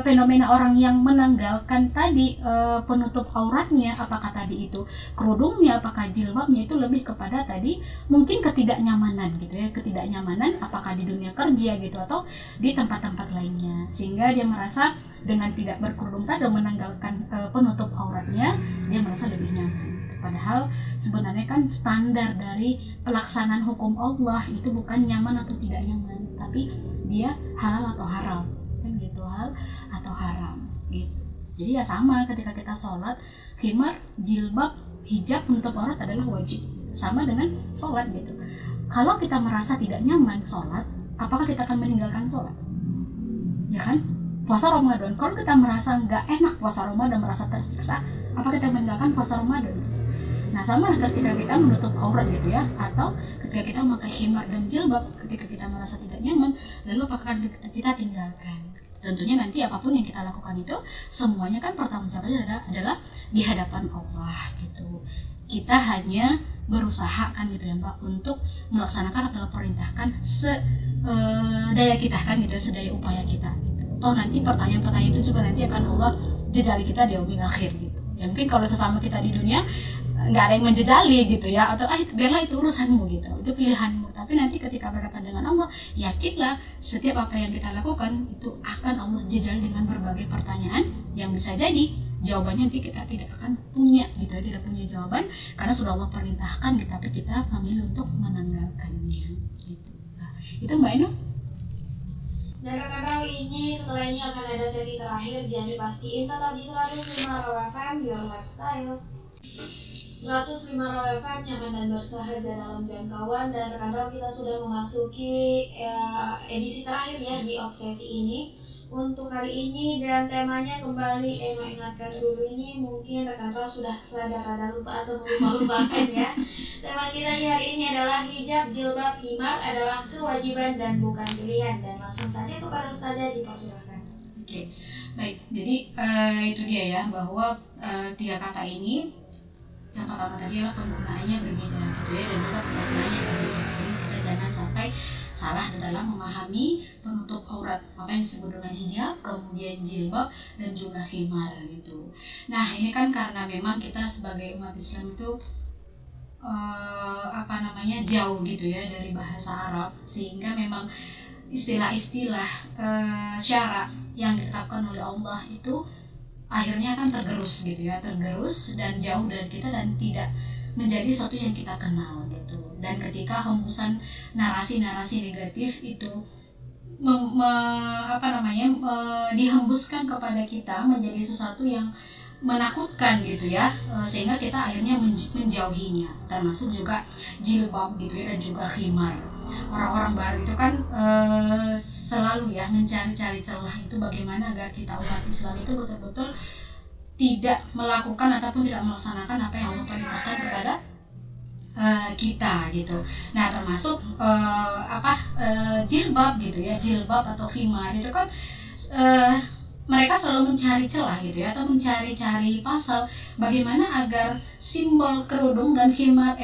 fenomena orang yang menanggalkan tadi penutup auratnya, apakah tadi itu kerudungnya, apakah jilbabnya, itu lebih kepada tadi mungkin ketidaknyamanan gitu ya, ketidaknyamanan apakah di dunia kerja gitu atau di tempat-tempat lainnya, sehingga dia merasa dengan tidak berkerudung tadi, menanggalkan penutup auratnya, dia merasa lebih nyaman. Padahal sebenarnya kan standar dari pelaksanaan hukum Allah itu bukan nyaman atau tidak nyaman, tapi dia halal atau haram kan gitu, halal atau haram gitu. Jadi ya sama ketika kita sholat, khimar, jilbab, hijab penutup aurat adalah wajib, sama dengan sholat gitu. Kalau kita merasa tidak nyaman sholat, apakah kita akan meninggalkan sholat? Ya kan? Puasa Ramadan, kalau kita merasa nggak enak puasa Ramadan, merasa tersiksa, apakah kita meninggalkan puasa Ramadan? Nah sama ketika kita menutup aurat gitu ya, atau ketika kita memakai khimar dan jilbab, ketika kita merasa tidak nyaman, lalu apakah kita tinggalkan? Tentunya nanti apapun yang kita lakukan itu semuanya kan pertanggungjawabannya adalah di hadapan Allah gitu. Kita hanya berusaha kan gitu ya Mbak, untuk melaksanakan apa yang perintahkan sedaya kita kan gitu, sedaya upaya kita gitu. Toh nanti pertanyaan-pertanyaan itu juga nanti akan Allah jejali kita di yaumil akhir gitu. Ya mungkin kalau sesama kita di dunia nggak ada yang menjejali gitu ya, atau biarlah itu urusanmu gitu, itu pilihanmu. Tapi nanti ketika berhadapan dengan Allah, yakinlah setiap apa yang kita lakukan itu akan Allah jejali dengan berbagai pertanyaan yang bisa jadi jawabannya nanti kita tidak akan punya gitu ya, tidak punya jawaban karena sudah Allah perintahkan gitu, tapi kita memilih untuk menanggalkannya gitu. Nah, itu Mbak Eno. Dan rekan Rawi ini setelah ini akan ada sesi terakhir, jadi pastiin tetap di 105 Raw FM Your Lifestyle. 105 Raw FM nyaman dan bersahaja dalam jangkauan, dan rekan Rawi kita sudah memasuki edisi terakhir ya di obsesi ini untuk hari ini, dan temanya kembali Eno ingatkan dulu, ini mungkin rekan Rawi sudah rada-rada lupa atau lupa-lupakan ya. Tema kita di hari ini adalah hijab, jilbab, himar adalah kewajiban dan bukan pilihan. Dan langsung saja kepada Ustazah, dipersilahkan. Oke, baik. Jadi itu dia ya, bahwa 3 kata ini yang pertama tadi adalah penggunaannya berbeda gitu ya, dan juga penggunaannya berbeda. Sehingga kita jangan sampai salah dalam memahami penutup aurat, apa yang disebut dengan hijab, kemudian jilbab, dan juga himar gitu. Nah, ini kan karena memang kita sebagai umat Islam itu jauh gitu ya dari bahasa Arab, sehingga memang istilah-istilah syara yang ditetapkan oleh Allah itu akhirnya kan tergerus gitu ya, tergerus dan jauh dari kita dan tidak menjadi sesuatu yang kita kenal gitu. Dan ketika hembusan narasi-narasi negatif itu dihembuskan kepada kita menjadi sesuatu yang menakutkan gitu ya, sehingga kita akhirnya menjauhinya, termasuk juga jilbab gitu ya, dan juga khimar. Orang-orang barat itu kan selalu ya mencari-cari celah itu bagaimana agar kita umat Islam itu betul-betul tidak melakukan ataupun tidak melaksanakan apa yang Allah perintahkan kepada kita gitu. Nah, termasuk jilbab gitu ya, jilbab atau khimar itu kan mereka selalu mencari celah gitu ya, atau mencari-cari pasal bagaimana agar simbol kerudung dan khimar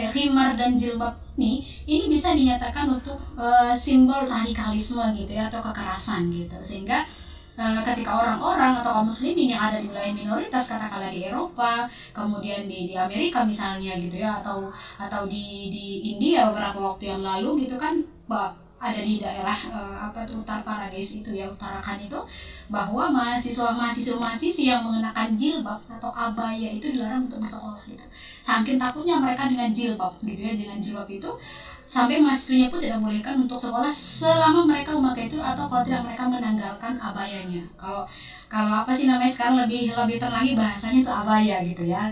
dan jilbab ini bisa dinyatakan untuk simbol radikalisme gitu ya, atau kekerasan gitu. Sehingga ketika orang-orang atau kaum muslimin yang ada di wilayah minoritas, katakanlah di Eropa, kemudian di Amerika misalnya gitu ya, atau di India beberapa waktu yang lalu gitu kan, ada di daerah Uttar Pradesh itu ya, Uttarakhand itu, bahwa mahasiswa-mahasiswi yang mengenakan jilbab atau abaya itu dilarang untuk bersekolah gitu. Saking takutnya mereka dengan jilbab gitu ya, dengan jilbab itu sampai mahasiswanya pun tidak bolehkan untuk sekolah selama mereka memakai itu, atau kalau tidak mereka menanggalkan abayanya. Kalau sekarang lebih terlagi bahasanya itu abaya gitu ya.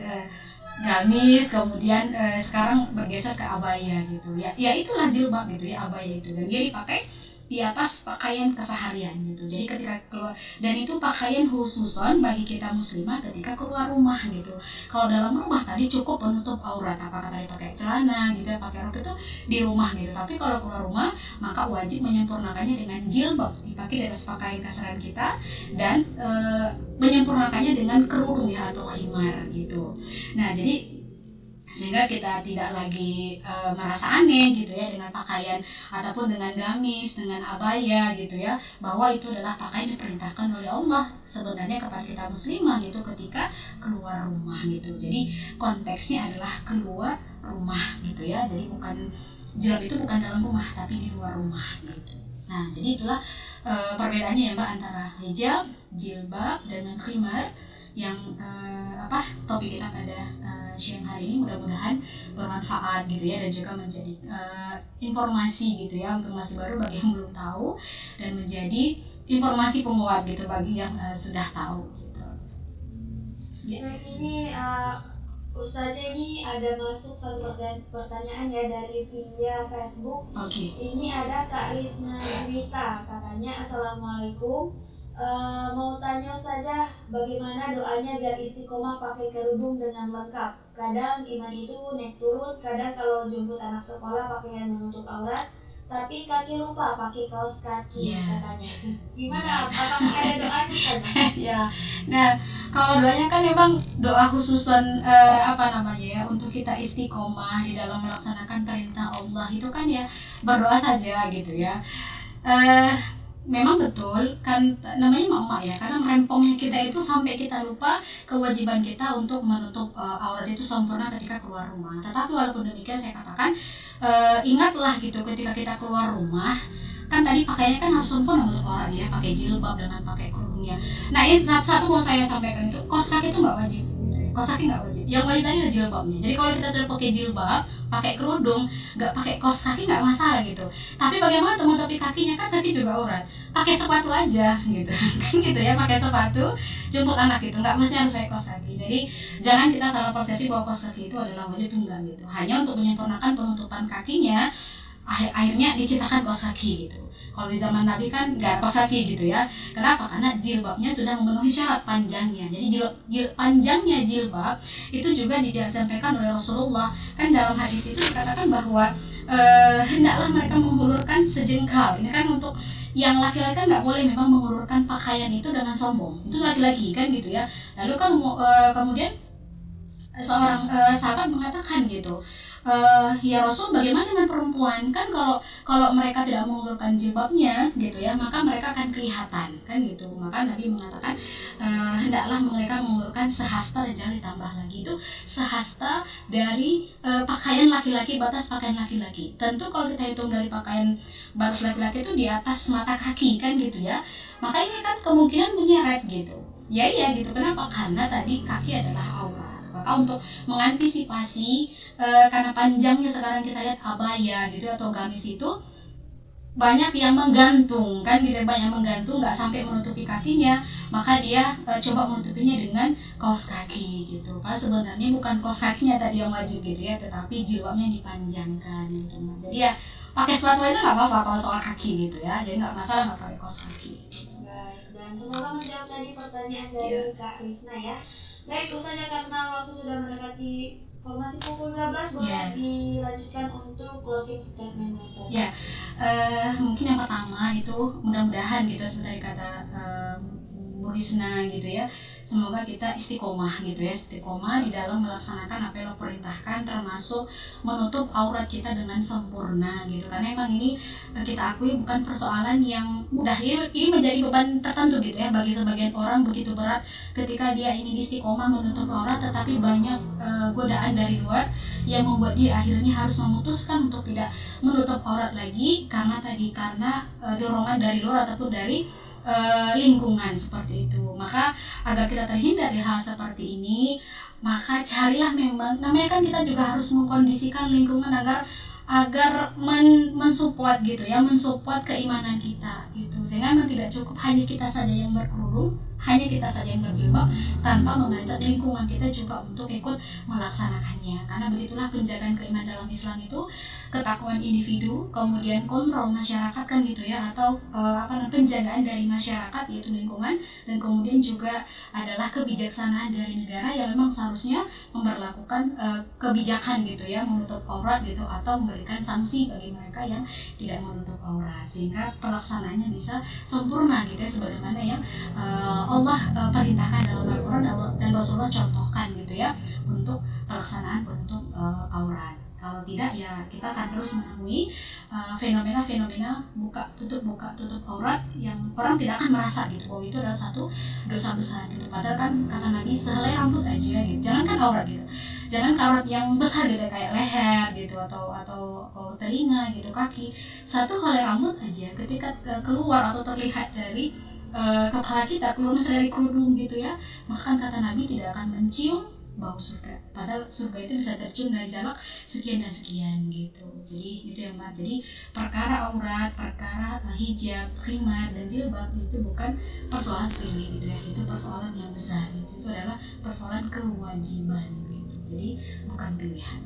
Gamis, kemudian sekarang bergeser ke abaya gitu ya. Ya itulah jilbab gitu ya, abaya itu, dan dia dipakai di atas pakaian keseharian gitu. Jadi ketika keluar, dan itu pakaian khususon bagi kita muslimah ketika keluar rumah gitu. Kalau dalam rumah tadi cukup penutup aurat, apakah tadi pakai celana gitu ya, pakai rok itu di rumah gitu. Tapi kalau keluar rumah maka wajib menyempurnakannya dengan jilbab, dipakai di atas pakaian keseharian kita, dan menyempurnakannya dengan kerudung ya, atau khimar gitu. Nah, jadi sehingga kita tidak lagi merasa aneh gitu ya dengan pakaian ataupun dengan gamis, dengan abaya gitu ya, bahwa itu adalah pakaian diperintahkan oleh Allah sebenarnya kepada kita muslimah gitu ketika keluar rumah gitu. Jadi konteksnya adalah keluar rumah gitu ya, jadi bukan jilbab itu bukan dalam rumah tapi di luar rumah gitu. Nah, jadi itulah perbedaannya ya Mbak antara hijab, jilbab dengan khimar yang topik kita pada siang hari ini. Mudah-mudahan bermanfaat gitu ya, dan juga menjadi informasi gitu ya, informasi baru bagi yang belum tahu, dan menjadi informasi penguat gitu bagi yang sudah tahu gitu. Nah, ini Ustazah, ini ada masuk satu pertanyaan ya dari via Facebook. Okay. Ini ada Kak Risna Juwita, katanya Assalamualaikum. Mau tanya Ustazah, bagaimana doanya biar istiqomah pakai kerudung dengan lengkap? Kadang iman itu naik turun, kadang kalau jemput anak sekolah pakaian menutup aurat, tapi kaki lupa pakai kaos kaki katanya. Gimana? Apakah ada doanya Ustazah? Ya, nah kalau doanya kan memang doa khususan untuk kita istiqomah di dalam melaksanakan perintah Allah itu kan ya berdoa saja gitu ya. memang betul kan, namanya emak ya, karena merempongnya kita itu sampai kita lupa kewajiban kita untuk menutup aurat itu sempurna ketika keluar rumah. Tetapi walaupun demikian saya katakan, ingatlah gitu ketika kita keluar rumah, kan tadi pakainya kan harus sempurna untuk orang ya, pakai jilbab dengan pakai kerudungnya. Nah ini satu mau saya sampaikan, itu kaos kaki itu nggak wajib, kaos kaki nggak wajib, yang wajib tadi adalah jilbabnya. Jadi kalau kita sudah pakai jilbab, pakai kerudung, nggak pakai kaos kaki nggak masalah gitu. Tapi bagaimana untuk menutupi kakinya, kan kaki juga aurat, pakai sepatu aja gitu kan gitu ya, pakai sepatu jemput anak gitu, nggak mesti harus pakai kaos kaki. Jadi jangan kita salah persepsi bahwa kaos kaki itu adalah wajib, enggak gitu, hanya untuk menyempurnakan penutupan kakinya. Akhirnya diciptakan kaos kaki gitu. Kalau di zaman Nabi kan nggak kaos kaki gitu ya. Kenapa? Karena jilbabnya sudah memenuhi syarat panjangnya. Jadi panjangnya jilbab itu juga disampaikan oleh Rasulullah. Kan dalam hadis itu dikatakan bahwa hendaklah mereka menghulurkan sejengkal. Ini kan untuk yang laki-laki kan nggak boleh memang mengulurkan pakaian itu dengan sombong. Itu laki-laki kan gitu ya. Lalu kan kemudian seorang sahabat mengatakan gitu, ya Rasul, bagaimana dengan perempuan? Kan kalau mereka tidak mengulurkan jilbabnya gitu ya, maka mereka akan kelihatan kan gitu. Maka Nabi mengatakan, hendaklah mereka mengulurkan sehasta, dan jangan ditambah lagi, itu sehasta dari pakaian laki-laki, batas pakaian laki-laki. Tentu kalau kita hitung dari pakaian batas laki-laki itu di atas mata kaki kan gitu ya, maka ini kan kemungkinan menyeret gitu. Ya iya gitu. Kenapa? Karena tadi kaki adalah aurat. Maka untuk mengantisipasi, karena panjangnya sekarang kita lihat abaya gitu atau gamis itu banyak yang menggantung kan gitu, banyak menggantung nggak sampai menutupi kakinya, maka dia coba menutupinya dengan kaos kaki gitu. Padahal sebenarnya bukan kaos kakinya tadi yang wajib gitu ya, tetapi jilbabnya dipanjangkan gitu. Jadi ya pakai sepatu itu nggak apa-apa kalau soal kaki gitu ya, jadi nggak masalah nggak pakai kaos kaki gitu. Baik, dan semoga menjawab tadi pertanyaan dari Kak Risna ya. Baik, saja karena waktu sudah mendekati formasi pukul 12, boleh dilanjutkan untuk closing statement Ustaz. Ya, mungkin yang pertama itu mudah-mudahan gitu seperti kata Bu Risna gitu ya, semoga kita istiqomah gitu ya, istiqomah di dalam melaksanakan apa yang Allah perintahkan, termasuk menutup aurat kita dengan sempurna gitu. Karena emang ini kita akui bukan persoalan yang mudah, ini menjadi beban tertentu gitu ya bagi sebagian orang, begitu berat ketika dia ingin istiqomah menutup aurat, tetapi banyak godaan dari luar yang membuat dia akhirnya harus memutuskan untuk tidak menutup aurat lagi, karena dorongan dari luar ataupun dari lingkungan seperti itu. Maka agar kita terhindar dari hal seperti ini, maka carilah, memang namanya kan kita juga harus mengkondisikan lingkungan agar mensupport gitu ya, mensupport keimanan kita gitu. Sehingga memang tidak cukup hanya kita saja yang berkerudung, hanya kita saja yang berjilbab, tanpa mengajak lingkungan kita juga untuk ikut melaksanakannya. Karena begitulah penjagaan keimanan dalam Islam itu, ketakwaan individu, kemudian kontrol masyarakat kan gitu ya, atau penjagaan dari masyarakat yaitu lingkungan, dan kemudian juga adalah kebijaksanaan dari negara yang memang seharusnya memberlakukan kebijakan gitu ya, menutup aurat gitu, atau memberikan sanksi bagi mereka yang tidak menutup aurat, sehingga pelaksanaannya bisa sempurna gitu ya, sebagaimana yang Allah perintahkan dalam Al-Quran dan Rasulullah contohkan gitu ya, untuk pelaksanaan penutup aurat. Kalau tidak ya kita akan terus menemui fenomena-fenomena buka tutup aurat yang orang tidak akan merasa gitu bahwa itu adalah satu dosa besar gitu. Padahal kan kata Nabi, sehelai rambut aja gitu, jangan kan aurat gitu, jangan aurat yang besar gitu kayak leher gitu atau telinga gitu, kaki, satu helai rambut aja ketika keluar atau terlihat dari kepala kita, keluar dari kerudung gitu ya, maka kata Nabi tidak akan mencium bau surga. Padahal surga itu bisa tercium dari jarak sekian dan sekian gitu. Jadi itu yang Mbak. Jadi perkara aurat, perkara hijab, khimar dan jilbab itu bukan persoalan sepele gitu ya. Itu persoalan yang besar gitu. Itu adalah persoalan kewajiban gitu. Jadi bukan pilihan.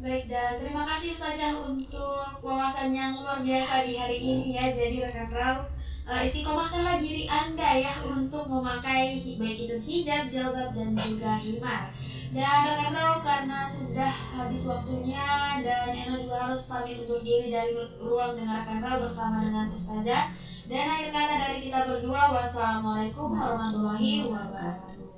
Baik, dan terima kasih Ustazah untuk wawasan yang luar biasa di hari ini ya. Jadi rekan Rau, istiqomahkanlah diri Anda ya untuk memakai baik itu hijab, jilbab dan juga khimar. Dan rekan Rau, karena sudah habis waktunya dan Eno juga harus pamit undur diri dari ruang dengarkan Rau bersama dengan Ustazah. Dan akhir kata dari kita berdua, wassalamualaikum warahmatullahi wabarakatuh.